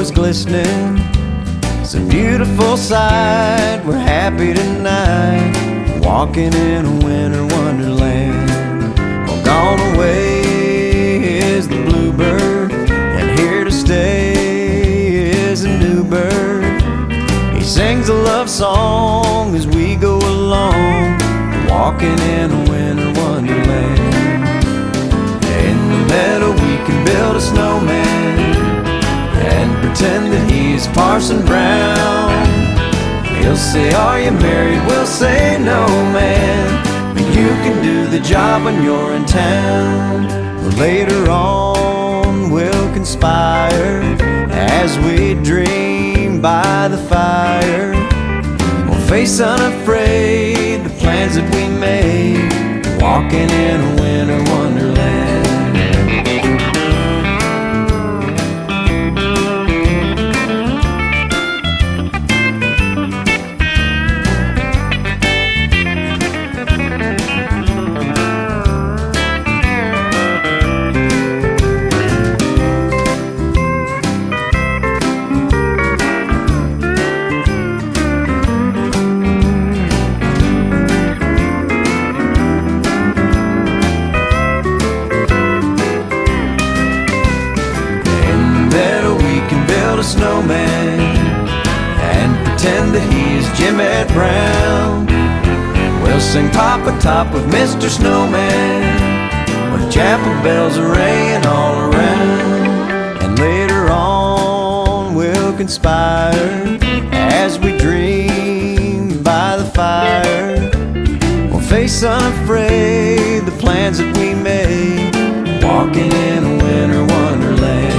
is glistening. It's a beautiful sight. We're happy tonight, walking in a winter wonderland. Well, gone away is the bluebird, and here to stay is a new bird. He sings a love song as we go along, walking in a winter wonderland. In the meadow we can build a snowman and pretend that he's Parson Brown. He'll say, "Are you married?" We'll say, "No, man, but you can do the job when you're in town." But later on we'll conspire as we dream by the fire. We'll face unafraid the plans that we made, walking in a winter wonderland. A snowman and pretend that he's Jim Ed Brown. We'll sing "Pop Atop" with Mr. Snowman, with chapel bells are ringing all around. And later on we'll conspire as we dream by the fire. We'll face unafraid the plans that we made, walking in a winter wonderland.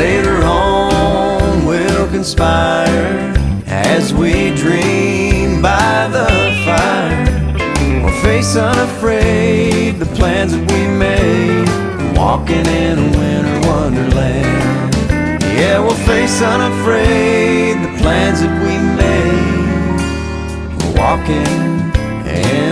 Later on we'll conspire as we dream by the fire. We'll face unafraid the plans that we made, walking in a winter wonderland. Yeah, we'll face unafraid the plans that we made, walking in